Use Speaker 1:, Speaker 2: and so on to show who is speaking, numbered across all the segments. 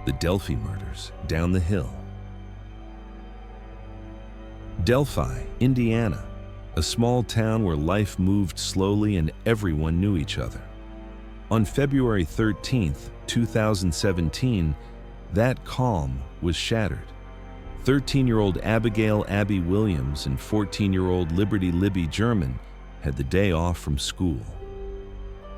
Speaker 1: The Delphi murders down the hill. Delphi, Indiana, a small town where life moved slowly and everyone knew each other. On February 13, 2017, that calm was shattered. 13-year-old Abigail Abby Williams and 14-year-old Libby German had the day off from school.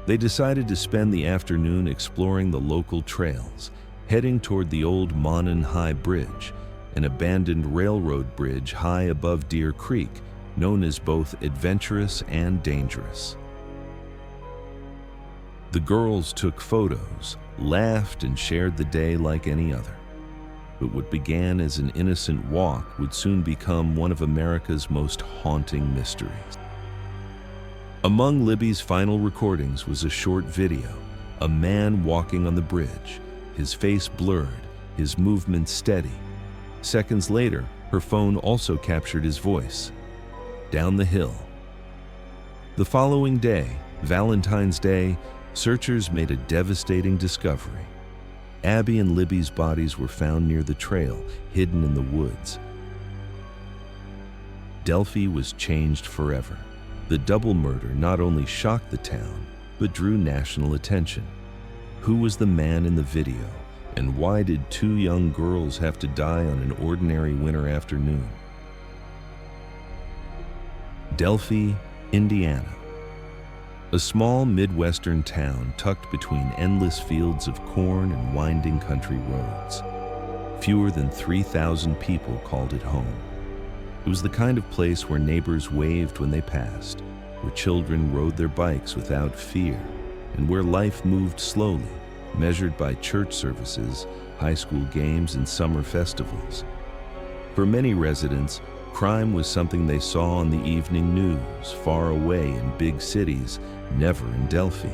Speaker 1: They decided to spend the afternoon exploring the local trails, heading toward the old Monon High Bridge, an abandoned railroad bridge high above Deer Creek, known as both adventurous and dangerous. The girls took photos, laughed, and shared the day like any other. But what began as an innocent walk would soon become one of America's most haunting mysteries. Among Libby's final recordings was a short video, a man walking on the bridge, his face blurred, his movements steady. Seconds later, her phone also captured his voice. Down the hill. The following day, Valentine's Day, searchers made a devastating discovery. Abby and Libby's bodies were found near the trail, hidden in the woods. Delphi was changed forever. The double murder not only shocked the town, but drew national attention. Who was the man in the video, and why did two young girls have to die on an ordinary winter afternoon? Delphi, Indiana. A small Midwestern town tucked between endless fields of corn and winding country roads. Fewer than 3,000 people called it home. It was the kind of place where neighbors waved when they passed, where children rode their bikes without fear, and where life moved slowly, measured by church services, high school games, and summer festivals. For many residents, crime was something they saw on the evening news, far away in big cities, never in Delphi.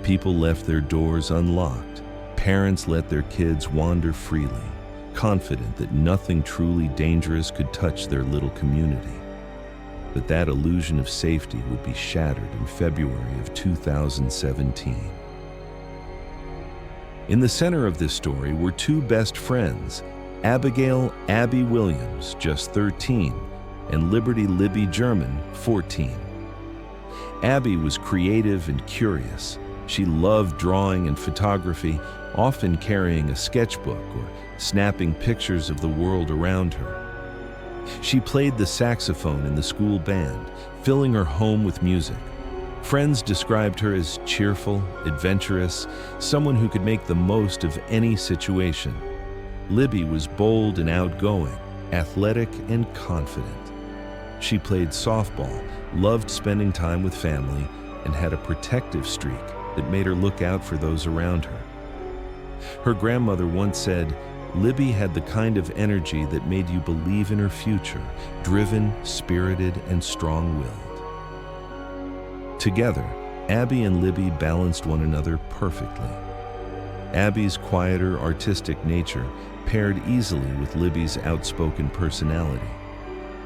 Speaker 1: People left their doors unlocked. Parents let their kids wander freely, confident that nothing truly dangerous could touch their little community. But that illusion of safety would be shattered in February of 2017. In the center of this story were two best friends, Abigail Abby Williams, just 13, and Libby German, 14. Abby was creative and curious. She loved drawing and photography, often carrying a sketchbook or snapping pictures of the world around her. She played the saxophone in the school band, filling her home with music. Friends described her as cheerful, adventurous, someone who could make the most of any situation. Libby was bold and outgoing, athletic and confident. She played softball, loved spending time with family, and had a protective streak that made her look out for those around her. Her grandmother once said, "Libby had the kind of energy that made you believe in her future, driven, spirited, and strong-willed." Together, Abby and Libby balanced one another perfectly. Abby's quieter, artistic nature paired easily with Libby's outspoken personality.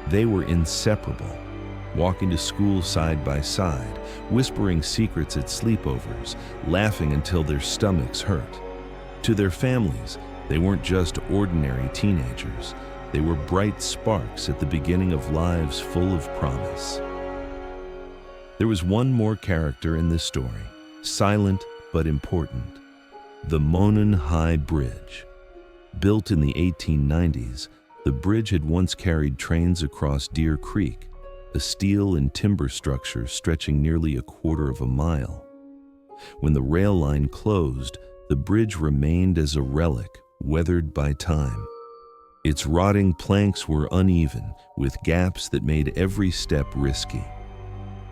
Speaker 1: They were inseparable, walking to school side by side, whispering secrets at sleepovers, laughing until their stomachs hurt. To their families, they weren't just ordinary teenagers. They were bright sparks at the beginning of lives full of promise. There was one more character in this story, silent but important. The Monon High Bridge. Built in the 1890s, the bridge had once carried trains across Deer Creek, a steel and timber structure stretching nearly a quarter of a mile. When the rail line closed, the bridge remained as a relic, weathered by time. Its rotting planks were uneven, with gaps that made every step risky.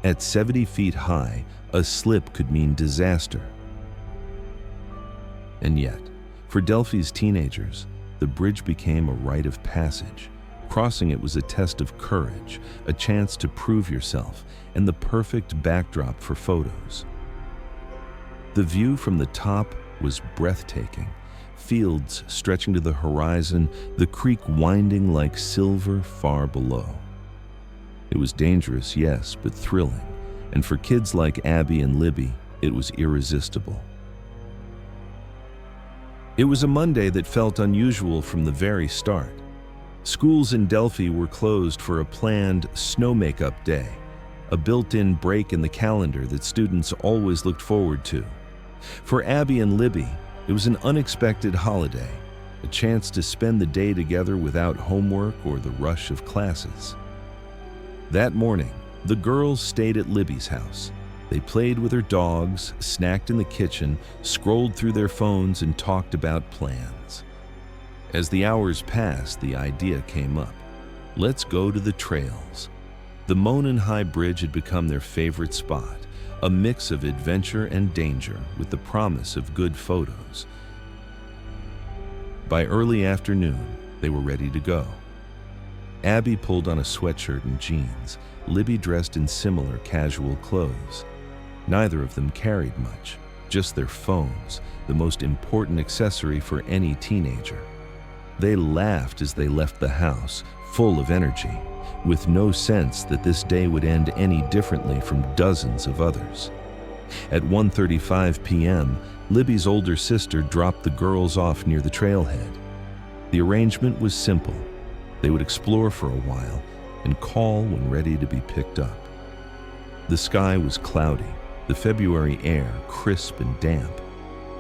Speaker 1: At 70 feet high, a slip could mean disaster. And yet, for Delphi's teenagers, the bridge became a rite of passage. Crossing it was a test of courage, a chance to prove yourself, and the perfect backdrop for photos. The view from the top was breathtaking. Fields stretching to the horizon, the creek winding like silver far below. It was dangerous, yes, but thrilling. And for kids like Abby and Libby, it was irresistible. It was a Monday that felt unusual from the very start. Schools in Delphi were closed for a planned snow makeup day, a built-in break in the calendar that students always looked forward to. For Abby and Libby, it was an unexpected holiday, a chance to spend the day together without homework or the rush of classes. That morning, the girls stayed at Libby's house. They played with her dogs, snacked in the kitchen, scrolled through their phones, and talked about plans. As the hours passed, the idea came up. Let's go to the trails. The Monon High Bridge had become their favorite spot, a mix of adventure and danger with the promise of good photos. By early afternoon, they were ready to go. Abby pulled on a sweatshirt and jeans, Libby dressed in similar casual clothes. Neither of them carried much, just their phones, the most important accessory for any teenager. They laughed as they left the house, full of energy, with no sense that this day would end any differently from dozens of others. At 1:35 p.m., Libby's older sister dropped the girls off near the trailhead. The arrangement was simple. They would explore for a while and call when ready to be picked up. The sky was cloudy, the February air crisp and damp,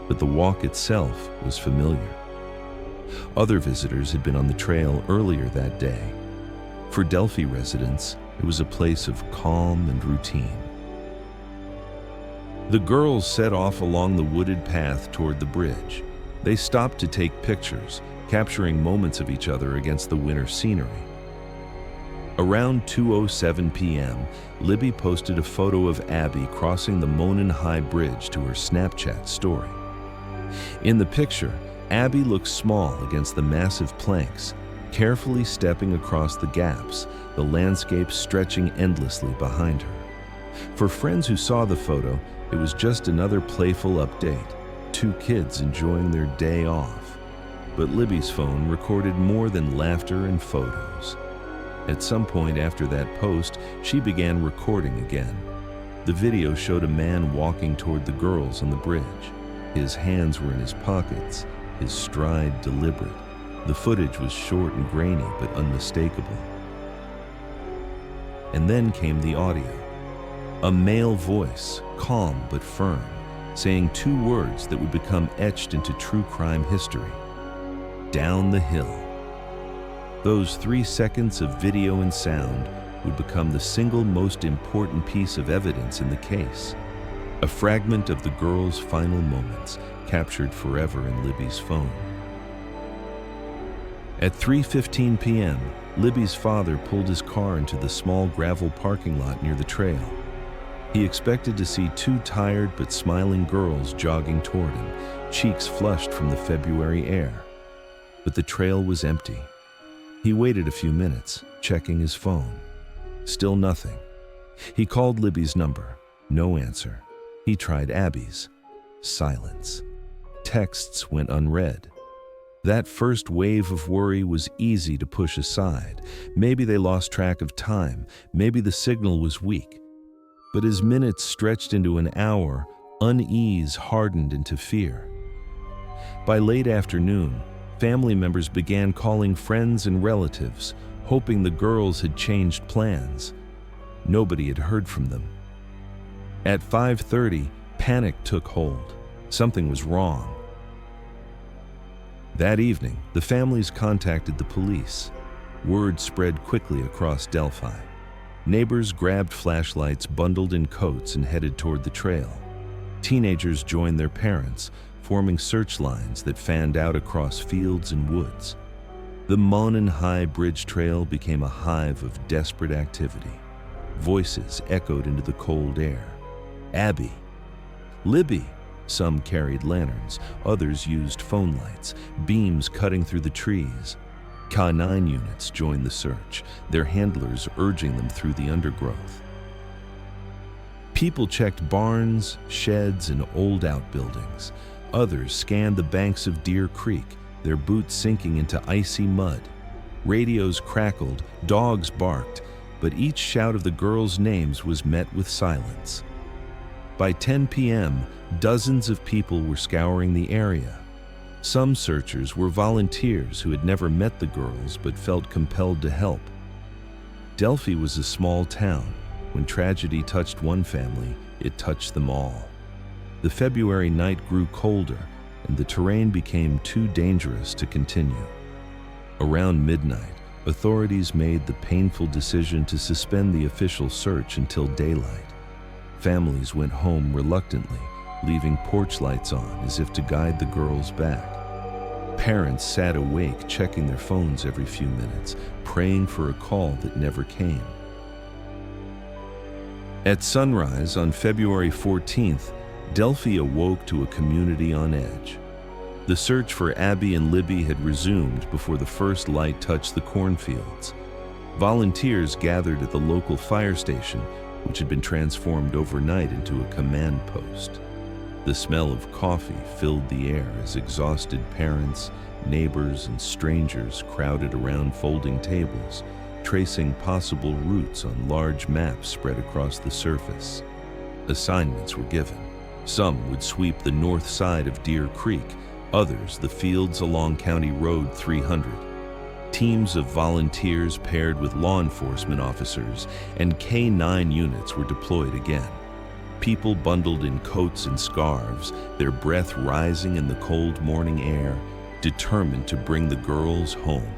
Speaker 1: but the walk itself was familiar. Other visitors had been on the trail earlier that day. For Delphi residents, it was a place of calm and routine. The girls set off along the wooded path toward the bridge. They stopped to take pictures, capturing moments of each other against the winter scenery. Around 2:07 p.m., Libby posted a photo of Abby crossing the Monon High Bridge to her Snapchat story. In the picture, Abby looks small against the massive planks, carefully stepping across the gaps, the landscape stretching endlessly behind her. For friends who saw the photo, it was just another playful update, two kids enjoying their day off. But Libby's phone recorded more than laughter and photos. At some point after that post, she began recording again. The video showed a man walking toward the girls on the bridge. His hands were in his pockets, his stride deliberate. The footage was short and grainy, but unmistakable. And then came the audio. A male voice, calm but firm, saying two words that would become etched into true crime history. Down the hill. Those 3 seconds of video and sound would become the single most important piece of evidence in the case. A fragment of the girls' final moments, captured forever in Libby's phone. At 3:15 p.m., Libby's father pulled his car into the small gravel parking lot near the trail. He expected to see two tired but smiling girls jogging toward him, cheeks flushed from the February air. But the trail was empty. He waited a few minutes, checking his phone. Still nothing. He called Libby's number. No answer. He tried Abby's. Silence. Texts went unread. That first wave of worry was easy to push aside. Maybe they lost track of time. Maybe the signal was weak. But as minutes stretched into an hour, unease hardened into fear. By late afternoon, family members began calling friends and relatives, hoping the girls had changed plans. Nobody had heard from them. At 5:30, panic took hold. Something was wrong. That evening, the families contacted the police. Word spread quickly across Delphi. Neighbors grabbed flashlights, bundled in coats, and headed toward the trail. Teenagers joined their parents, forming search lines that fanned out across fields and woods. The Monon High Bridge trail became a hive of desperate activity. Voices echoed into the cold air. Abby. Libby. Some carried lanterns, others used phone lights, beams cutting through the trees. K9 units joined the search, their handlers urging them through the undergrowth. People checked barns, sheds, and old outbuildings. Others scanned the banks of Deer Creek, their boots sinking into icy mud. Radios crackled, dogs barked, but each shout of the girls' names was met with silence. By 10 p.m., dozens of people were scouring the area. Some searchers were volunteers who had never met the girls but felt compelled to help. Delphi was a small town. When tragedy touched one family, it touched them all. The February night grew colder, and the terrain became too dangerous to continue. Around midnight, authorities made the painful decision to suspend the official search until daylight. Families went home reluctantly, leaving porch lights on as if to guide the girls back. Parents sat awake, checking their phones every few minutes, praying for a call that never came. At sunrise on February 14th, Delphi awoke to a community on edge. The search for Abby and Libby had resumed before the first light touched the cornfields. Volunteers gathered at the local fire station, which had been transformed overnight into a command post. The smell of coffee filled the air as exhausted parents, neighbors, and strangers crowded around folding tables, tracing possible routes on large maps spread across the surface. Assignments were given. Some would sweep the north side of Deer Creek, others the fields along County Road 300. Teams of volunteers paired with law enforcement officers and K-9 units were deployed again. People bundled in coats and scarves, their breath rising in the cold morning air, determined to bring the girls home.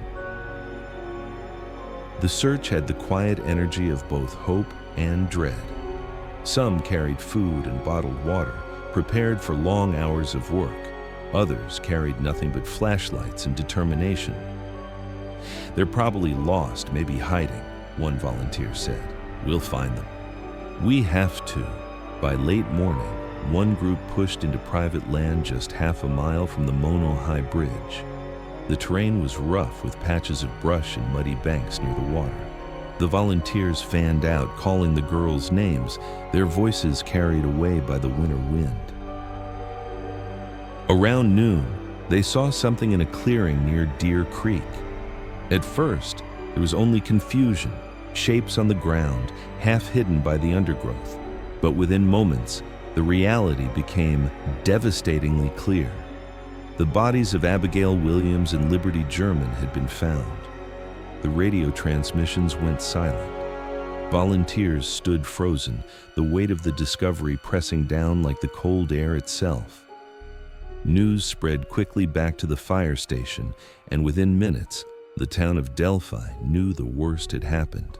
Speaker 1: The search had the quiet energy of both hope and dread. Some carried food and bottled water, prepared for long hours of work. Others carried nothing but flashlights and determination. "They're probably lost, maybe hiding," one volunteer said. "We'll find them." "We have to." By late morning, one group pushed into private land just half a mile from the Monon High Bridge. The terrain was rough with patches of brush and muddy banks near the water. The volunteers fanned out, calling the girls' names, their voices carried away by the winter wind. Around noon, they saw something in a clearing near Deer Creek. At first, there was only confusion, shapes on the ground, half hidden by the undergrowth. But within moments, the reality became devastatingly clear. The bodies of Abigail Williams and Liberty German had been found. The radio transmissions went silent. Volunteers stood frozen, the weight of the discovery pressing down like the cold air itself. News spread quickly back to the fire station, and within minutes, the town of Delphi knew the worst had happened.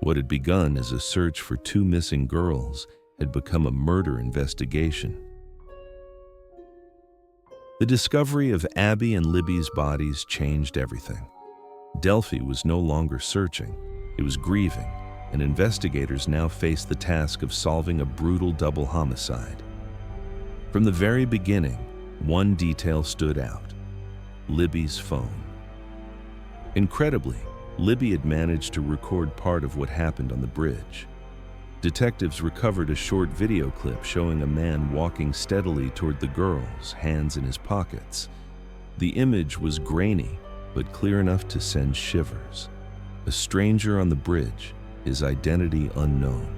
Speaker 1: What had begun as a search for two missing girls had become a murder investigation. The discovery of Abby and Libby's bodies changed everything. Delphi was no longer searching, it was grieving, and investigators now faced the task of solving a brutal double homicide. From the very beginning, one detail stood out: Libby's phone. Incredibly, Libby had managed to record part of what happened on the bridge. Detectives recovered a short video clip showing a man walking steadily toward the girls, hands in his pockets. The image was grainy, but clear enough to send shivers. A stranger on the bridge, his identity unknown.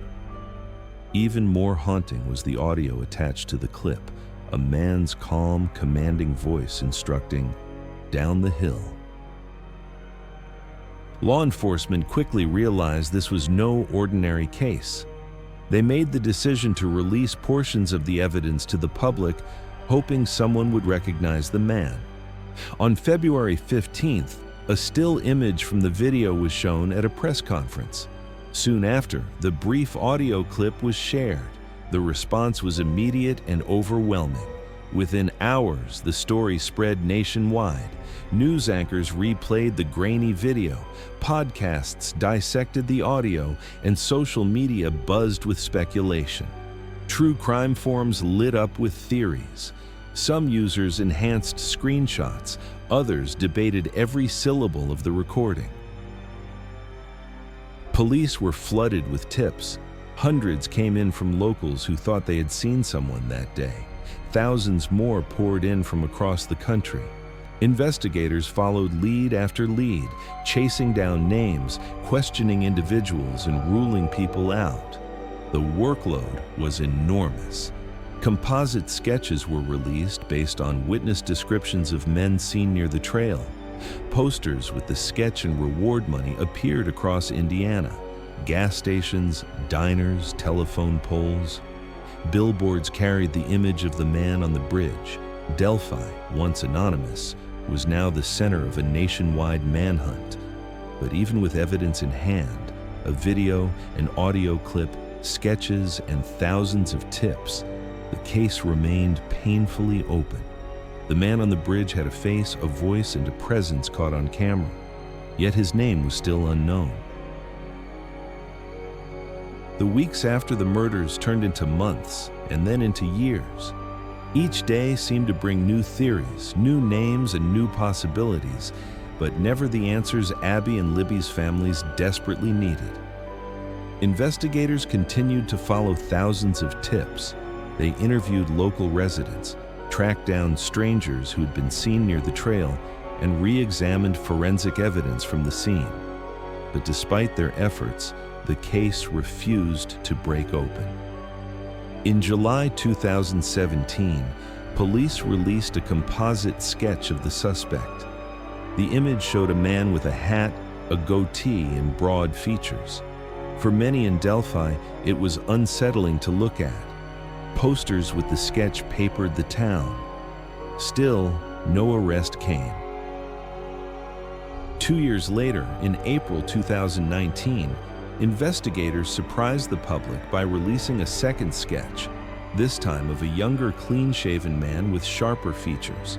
Speaker 1: Even more haunting was the audio attached to the clip, a man's calm, commanding voice instructing, "Down the hill." Law enforcement quickly realized this was no ordinary case. They made the decision to release portions of the evidence to the public, hoping someone would recognize the man. On February 15th, a still image from the video was shown at a press conference. Soon after, the brief audio clip was shared. The response was immediate and overwhelming. Within hours, the story spread nationwide. News anchors replayed the grainy video, podcasts dissected the audio, and social media buzzed with speculation. True crime forums lit up with theories. Some users enhanced screenshots, others debated every syllable of the recording. Police were flooded with tips. Hundreds came in from locals who thought they had seen someone that day. Thousands more poured in from across the country. Investigators followed lead after lead, chasing down names, questioning individuals, and ruling people out. The workload was enormous. Composite sketches were released based on witness descriptions of men seen near the trail. Posters with the sketch and reward money appeared across Indiana. Gas stations, diners, telephone poles. Billboards carried the image of the man on the bridge. Delphi, once anonymous, was now the center of a nationwide manhunt. But even with evidence in hand, a video, an audio clip, sketches, and thousands of tips, the case remained painfully open. The man on the bridge had a face, a voice, and a presence caught on camera, yet his name was still unknown. The weeks after the murders turned into months, and then into years. Each day seemed to bring new theories, new names, and new possibilities, but never the answers Abby and Libby's families desperately needed. Investigators continued to follow thousands of tips. They interviewed local residents, tracked down strangers who had been seen near the trail, and re-examined forensic evidence from the scene. But despite their efforts, the case refused to break open. In July 2017, police released a composite sketch of the suspect. The image showed a man with a hat, a goatee, and broad features. For many in Delphi, it was unsettling to look at. Posters with the sketch papered the town. Still, no arrest came. 2 years later, in April 2019, investigators surprised the public by releasing a second sketch, this time of a younger, clean-shaven man with sharper features.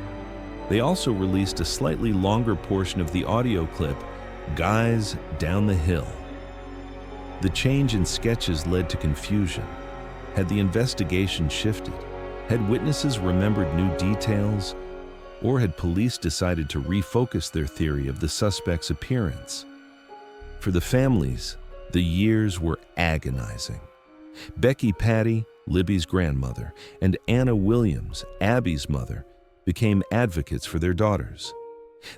Speaker 1: They also released a slightly longer portion of the audio clip, "Guys Down the Hill." The change in sketches led to confusion. Had the investigation shifted? Had witnesses remembered new details? Or had police decided to refocus their theory of the suspect's appearance? For the families, the years were agonizing. Becky Patty, Libby's grandmother, and Anna Williams, Abby's mother, became advocates for their daughters.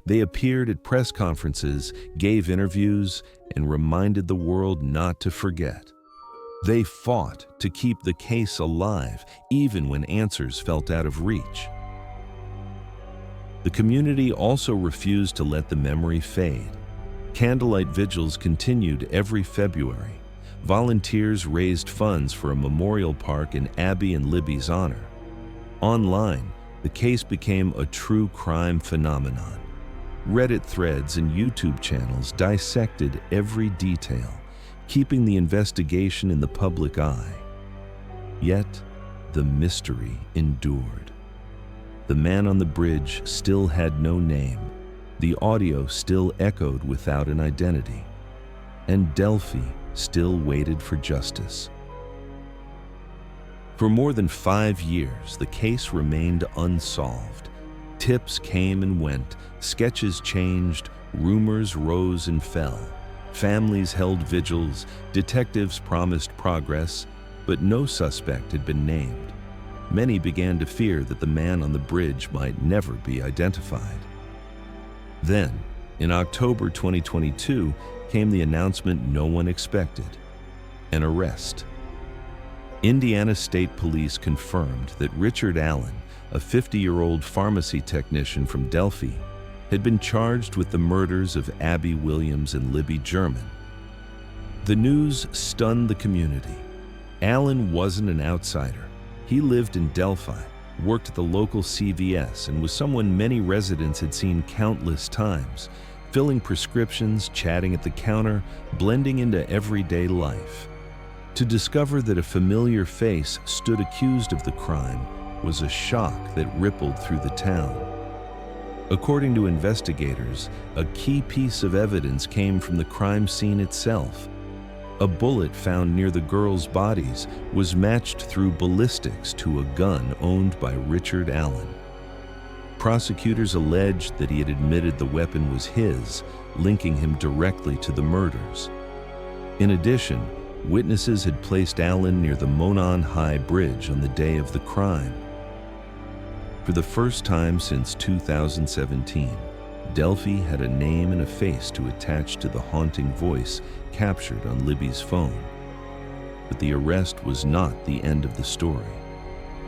Speaker 1: They appeared at press conferences, gave interviews, and reminded the world not to forget. They fought to keep the case alive, even when answers felt out of reach. The community also refused to let the memory fade. Candlelight vigils continued every February. Volunteers raised funds for a memorial park in Abby and Libby's honor. Online, the case became a true crime phenomenon. Reddit threads and YouTube channels dissected every detail, keeping the investigation in the public eye. Yet, the mystery endured. The man on the bridge still had no name. The audio still echoed without an identity. And Delphi still waited for justice. For more than 5 years, the case remained unsolved. Tips came and went, sketches changed, rumors rose and fell. Families held vigils, detectives promised progress, but no suspect had been named. Many began to fear that the man on the bridge might never be identified. Then, in October 2022, came the announcement no one expected: an arrest. Indiana State Police confirmed that Richard Allen, a 50-year-old pharmacy technician from Delphi, had been charged with the murders of Abby Williams and Libby German. The news stunned the community. Allen wasn't an outsider. He lived in Delphi, worked at the local CVS, and was someone many residents had seen countless times, filling prescriptions, chatting at the counter, blending into everyday life. To discover that a familiar face stood accused of the crime was a shock that rippled through the town. According to investigators, a key piece of evidence came from the crime scene itself. A bullet found near the girls' bodies was matched through ballistics to a gun owned by Richard Allen. Prosecutors alleged that he had admitted the weapon was his, linking him directly to the murders. In addition, witnesses had placed Allen near the Monon High Bridge on the day of the crime. For the first time since 2017, Delphi had a name and a face to attach to the haunting voice captured on Libby's phone. But the arrest was not the end of the story.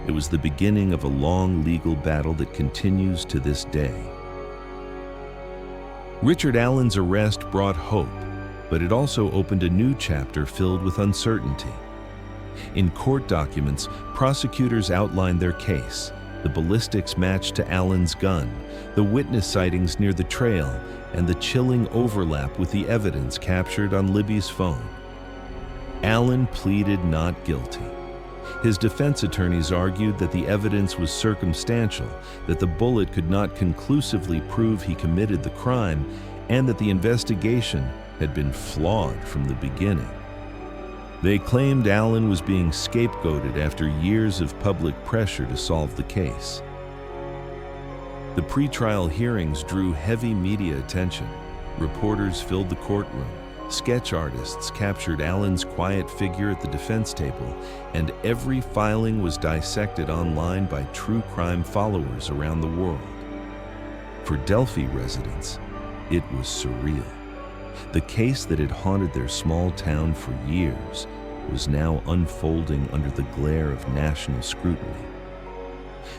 Speaker 1: It was the beginning of a long legal battle that continues to this day. Richard Allen's arrest brought hope, but it also opened a new chapter filled with uncertainty. In court documents, prosecutors outlined their case: the ballistics match to Allen's gun, the witness sightings near the trail, and the chilling overlap with the evidence captured on Libby's phone. Allen pleaded not guilty. His defense attorneys argued that the evidence was circumstantial, that the bullet could not conclusively prove he committed the crime, and that the investigation had been flawed from the beginning. They claimed Allen was being scapegoated after years of public pressure to solve the case. The pretrial hearings drew heavy media attention. Reporters filled the courtroom. Sketch artists captured Allen's quiet figure at the defense table, and every filing was dissected online by true crime followers around the world. For Delphi residents, it was surreal. The case that had haunted their small town for years was now unfolding under the glare of national scrutiny.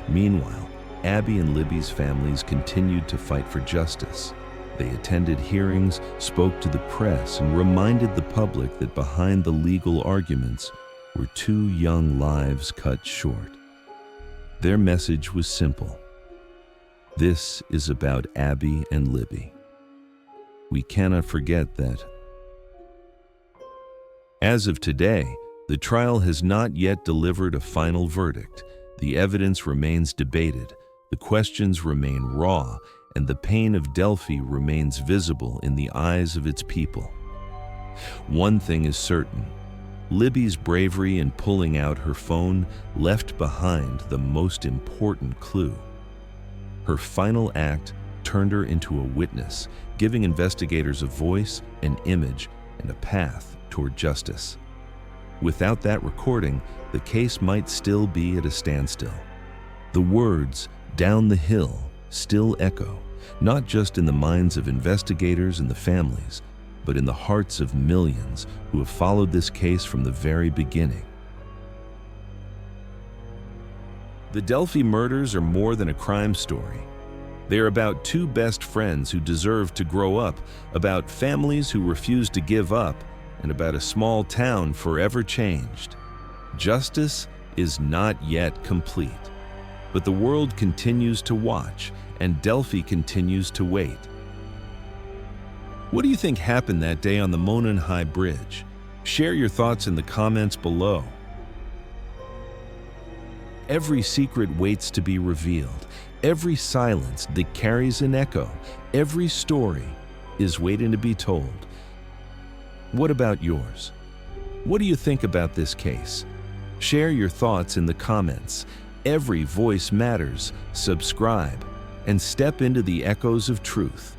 Speaker 1: Meanwhile, Abby and Libby's families continued to fight for justice. They attended hearings, spoke to the press, and reminded the public that behind the legal arguments were 2 young lives cut short. Their message was simple: this is about Abby and Libby. We cannot forget that. As of today, the trial has not yet delivered a final verdict. The evidence remains debated, the questions remain raw, and the pain of Delphi remains visible in the eyes of its people. One thing is certain: Libby's bravery in pulling out her phone left behind the most important clue. Her final act turned her into a witness, giving investigators a voice, an image, and a path toward justice. Without that recording, the case might still be at a standstill. The words "down the hill" still echo, not just in the minds of investigators and the families, but in the hearts of millions who have followed this case from the very beginning. The Delphi murders are more than a crime story. They are about 2 best friends who deserve to grow up, about families who refuse to give up, and about a small town forever changed. Justice is not yet complete, but the world continues to watch, and Delphi continues to wait. What do you think happened that day on the Monon High Bridge? Share your thoughts in the comments below. Every secret waits to be revealed. Every silence that carries an echo, every story is waiting to be told. What about yours? What do you think about this case? Share your thoughts in the comments. Every voice matters. Subscribe and step into the echoes of truth.